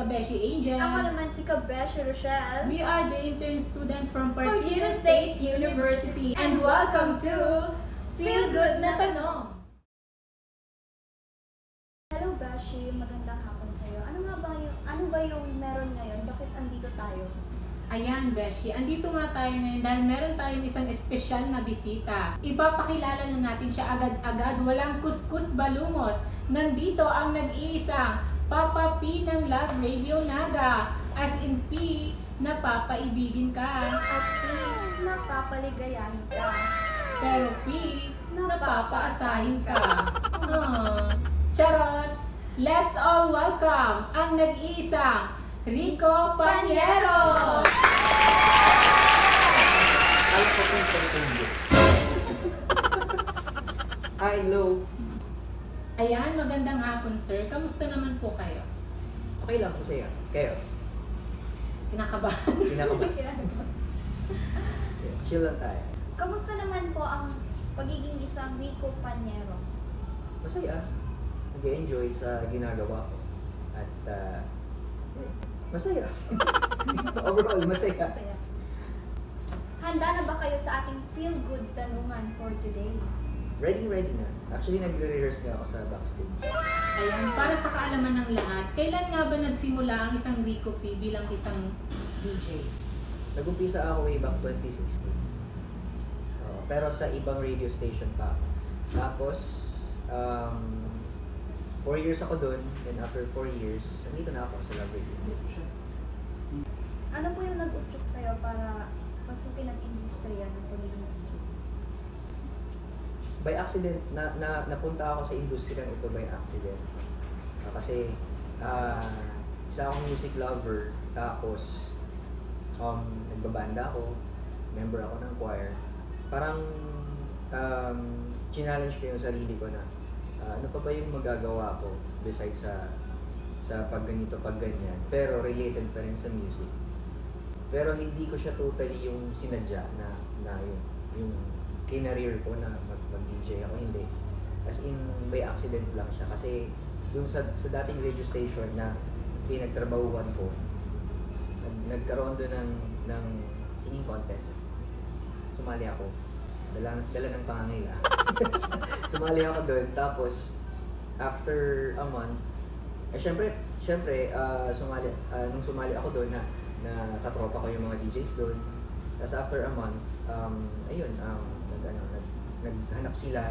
Kabeshi Angel. Ako naman si Kabeshi Rochelle. We are the intern student from Partido State University. And welcome to Feel Good na Tanong! Hello Beshi, magandang hapon sa'yo. Ano ba yung meron ngayon? Bakit andito tayo? Ayan, Beshi. Andito nga tayo ngayon dahil meron tayong isang espesyal na bisita. Ipapakilala na natin siya agad-agad. Walang kuskus balumos. Nandito ang nag-iisang Papa P ng Love Radio Naga. As in P, napapaibigin ka. At P, napapaligayahin ka. Pero P, napapaasahin ka. Charot! Let's all welcome ang nag-iisang Rico Paniero! Alam ko kung saan Hi, hello. Ayan, magandang hapon sir. Kamusta naman po kayo? Okay lang, masaya. Kayo? Kinakabahan? Kinakabahan. Chill lang tayo. Kamusta naman po ang pagiging isang Rico Paniero? Masaya. Nag-enjoy sa ginagawa ko. At masaya. Overall, masaya. Masaya. Handa na ba kayo sa ating feel good tanungan for today? Ready na. Actually, nagre-rehearse nga ako sa backstage. Ayan, para sa kaalaman ng lahat, kailan nga ba nagsimula ang isang Rico P bilang isang DJ? Nag-umpisa ako way back 2016. Pero sa ibang radio station pa. Tapos, 4 years ako doon, and after 4 years, nandito na ako sa Love Radio. Ano po yung nag-utsok sa'yo para masukin ang industriya ng pagiging DJ? By accident, napunta ako sa industriya ito by accident. Kasi, isa akong music lover, tapos, nagbabanda ako, member ako ng choir. Parang, challenge ko yung sarili ko na, ano pa ba yung magagawa ko besides sa pag ganito, pag ganyan, pero related pa rin sa music. Pero hindi ko siya totally yung sinadya na yung kinareer ko na mag-DJ ako, hindi. As in, by accident lang siya. Kasi yung sa dating radio station na pinagtrabahuan ko, nagkaroon doon ng singing contest. Sumali ako. Dala ng pangangila. Sumali ako doon, tapos after a month, syempre, nung sumali ako doon na katropa ko yung mga DJs doon. Tapos after a month, naghanap sila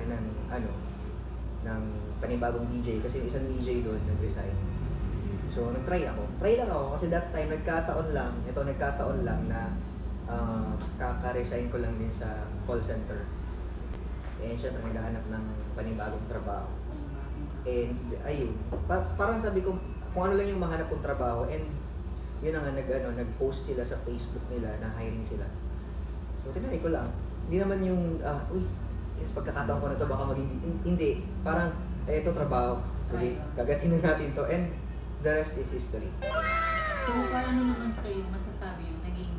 ng panibagong DJ kasi isang DJ doon nag-resign. So nag-try ako. Try lang ako kasi that time nagkataon lang na kaka-resign ko lang din sa call center. And syempre naghahanap ng panibagong trabaho. And ayun, parang sabi ko kung ano lang yung mahanap kong trabaho, and yun na nga nag-post sila sa Facebook nila na hiring sila. So tinry ko lang. Hindi naman yung yes, pagkakataon ko na to baka maging hindi. Parang ito trabaho. Sige, gagatin na natin to, and the rest is history. So, paano naman sir yung masasabi yung naging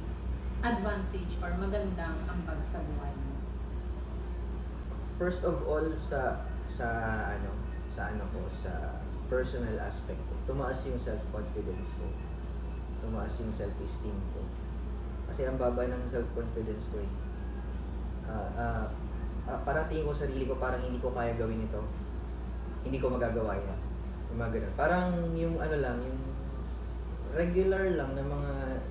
advantage or magandang ambag sa buhay mo? First of all, sa personal aspect ko, tumaas yung self-confidence ko. Tumaas yung self-esteem ko. Kasi ang baba ng self-confidence ko parang tingin ko sarili ko parang hindi ko kaya gawin ito. Hindi ko magagawa yan. Yung mga ganun. Parang yung yung regular lang na mga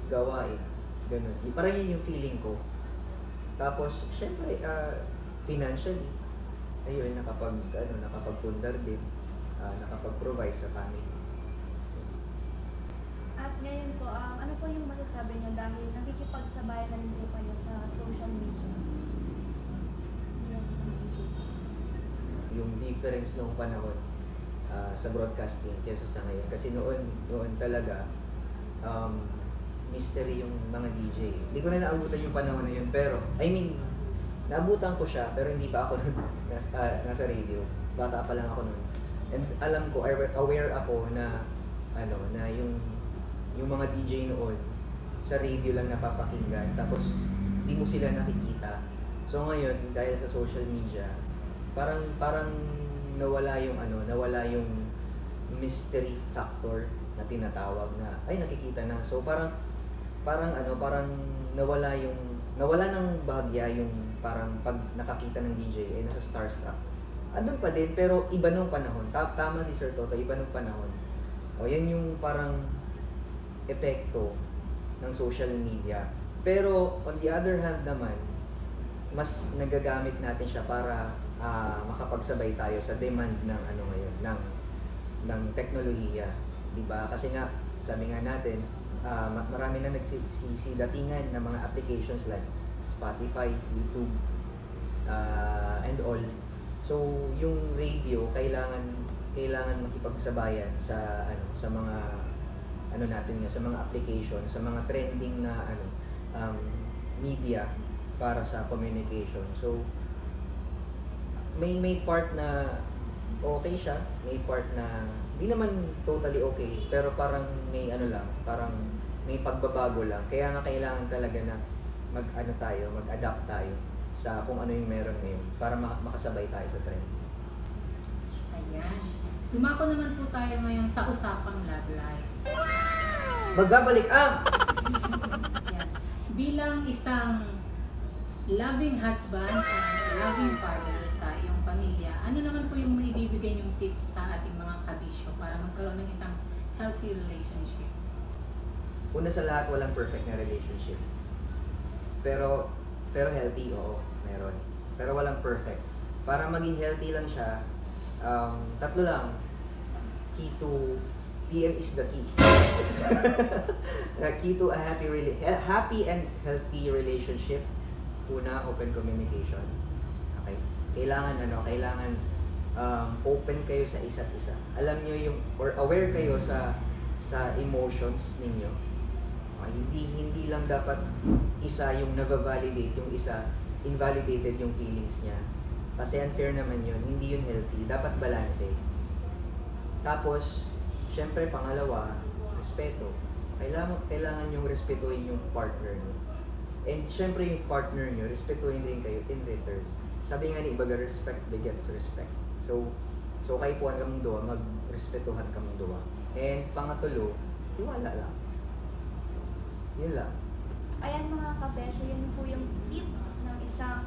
gawain. Ganun. Parang yun yung feeling ko. Tapos, syempre, financially, ayun, nakapagpundar din. Nakapag-provide sa family. At ngayon po, ano po yung masasabi niyo dahil nakikipagsabayan na rin po kayo sa social media? Yung difference nung panahon sa broadcasting kaysa sa ngayon. Kasi noon talaga, mystery yung mga DJ. Hindi ko na naabutan yung panahon na yun, pero, naabutan ko siya, pero hindi pa ako nasa radio. Bata pa lang ako noon. And alam ko, aware ako na yung mga DJ noon, sa radio lang napapakinggan, tapos hindi mo sila nakikita. So ngayon, dahil sa social media, parang nawala yung mystery factor na tinatawag na, ay nakikita na. So parang nawala ng bahagya yung parang pag nakakita ng DJ ay nasa starstruck. Andun pa din, pero iba nung panahon. Tama si Sir Toto, iba nung panahon. O yan yung parang epekto ng social media. Pero on the other hand naman, mas nagagamit natin siya para makapagsabay tayo sa demand ng ng teknolohiya, 'di ba? Kasi nga sabi nga natin, marami na nagsisidatingan ng mga applications like Spotify, YouTube, and all. So yung radio kailangan makipagsabayan sa mga sa mga application, sa mga trending na media para sa communication. So may part na okay siya, may part na hindi naman totally okay, pero parang may parang may pagbabago lang. Kaya nga kailangan talaga na mag-adapt tayo sa kung ano yung meron ngayon para makasabay tayo sa trend. Ayan. Dumako naman po tayo ngayon sa usapang love life. Magbabalik ang! Yan. Bilang isang loving husband and loving father sa iyong pamilya, ano naman po yung maibibigay yung tips sa ating mga kabisyo para magkaroon ng isang healthy relationship? Una sa lahat, walang perfect na relationship. Pero healthy, oo, meron. Pero walang perfect. Para maging healthy lang siya, tatlo lang. Key to PM is the key. The key to a happy and healthy relationship. Una, open communication. Okay? Kailangan open kayo sa isa't isa. Alam niyo or aware kayo sa emotions ninyo. Hindi lang dapat isa yung na-validate, yung isa invalidated yung feelings niya. Kasi unfair naman yun, hindi yun healthy. Dapat balance. Tapos, syempre pangalawa, respeto. Kailangan yung respetuhin yung partner niyo. And syempre yung partner niyo, respetuhin rin kayo in return. Sabi nga ni Ibaga, respect begets respect. So kayo po kamong duwa, magrespetuhan kamong duwa. And pangatlo, tiwala lang. Yun lang. Ayan mga kabesyo, yun po yung tip ng isang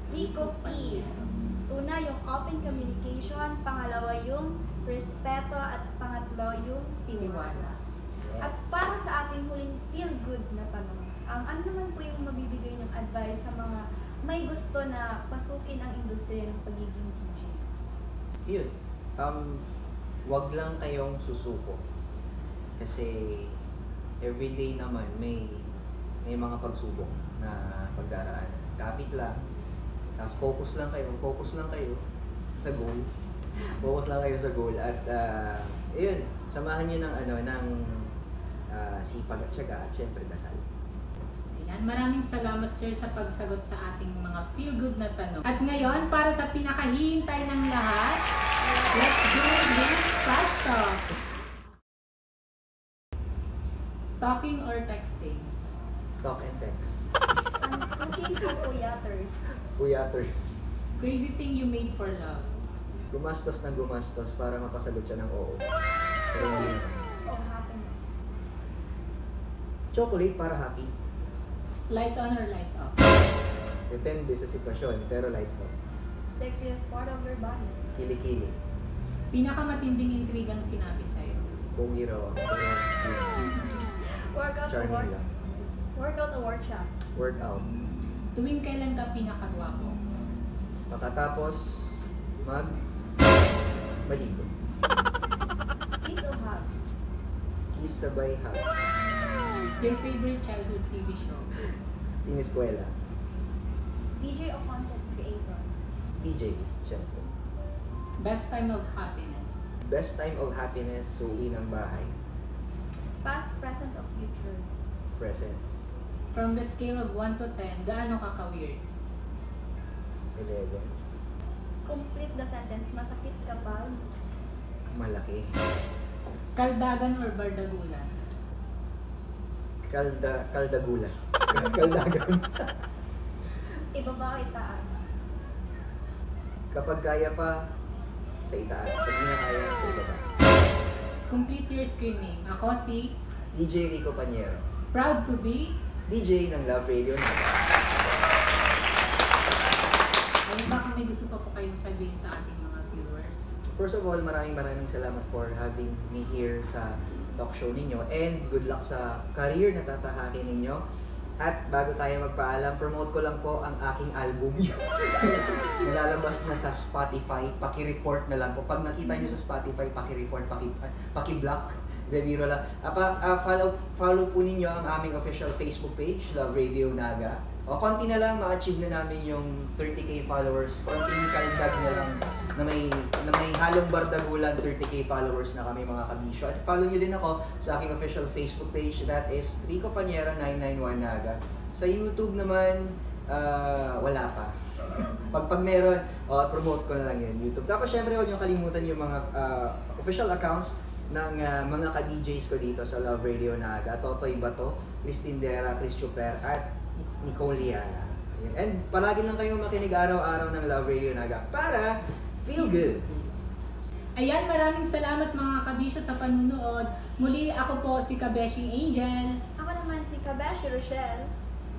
Rico P. Una, yung open communication. Pangalawa, yung respeto. At pangatlo, yung tiwala. At para sa ating huling feel-good na tanong, ano naman po yung mabibigay ng advice sa mga may gusto na pasukin ang industriya ng pagiging DJ? Yun. Wag lang kayong susuko. Kasi everyday naman may mga pagsubok na pagdaraan. Kapit lang. Tapos focus lang kayo sa goal. Focus lang kayo sa goal at ayun, samahan niyo ng sipag at tiyaga at syempre dasal. Ayan, maraming salamat sir sa pagsagot sa ating mga feel-good na tanong. At ngayon, para sa pinakahihintay ng lahat, let's do this fast talk. Talking or texting? Talk and text. Cooking for kuyaters. Kuyaters. Crazy thing you made for love? Gumastos para mapasagot siya ng oo. Pero hindi naman. O happiness. Chocolate para happy. Lights on or lights off? Depende sa sitwasyon, pero lights off. Sexiest part of your body. Kili-kili. Pinakamatinding intrigang sinabi sa'yo? Pogi raw ako. Workout to Charming lang. Workout to workshop. Workout. Tuwing kailan ka pinakagwapo? Pagkatapos maligo. Kiss o hug? Kiss sabay hug. Your favorite childhood TV show? Sineskwela. DJ o content creator? DJ, syempre. Best time of happiness? Best time of happiness, uwi ng bahay. Past, present o future? Present. From the scale of 1 to 10, gaano ka ka-weird? 11. Complete the sentence. Masakit kapag? Malaki. Kaldagan or bardagulan? Kaldagulan. Kaldagan. Ibaba o itaas? Kapag kaya pa, sa itaas. Pag hindi na kaya, sa ibaba. Complete your screen name. Ako si DJ Rico Paniero. proud to be. DJ ng Love Radio Naga. Ayun, baka may gusto pa po kayong sabihin sa ating mga viewers. First of all, maraming salamat for having me here sa talk show ninyo and good luck sa career na tatahakin ninyo. At bago tayo magpaalam, promote ko lang po ang aking album. Nalalabas na sa Spotify, paki-report na lang po. Pag nakita nyo sa Spotify, paki-report, paki-block. Biro lang. Follow po ninyo ang aming official Facebook page, Love Radio Naga. O konti na lang, ma-achieve na namin yung 30k followers. Konting kaldag na lang na may halong bardagulan, 30k followers na kami mga kabisyo. At follow nyo din ako sa aking official Facebook page, that is Rico Paniera 991 Naga. Sa YouTube naman, wala pa. Pag meron, promote ko na lang yun, YouTube. Tapos syempre, huwag nyo kalimutan yung mga official accounts ng mga ka-DJs ko dito sa Love Radio Naga. Totoy Bato, Christine Dera, Chris Chuper, at Nicole Liana. And palagi lang kayong makinig araw-araw ng Love Radio Naga para feel good. Ayan, maraming salamat mga kabisyo sa panunood. Muli ako po si Kabeshing Angel. Ako naman si Kabeshi Rochelle.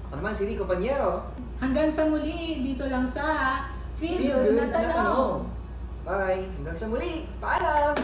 Ako naman si Rico Paniero. Hanggang sa muli, dito lang sa Feel Feel Good good na na Tanong. tanong. Bye! Hanggang sa muli! Paalam!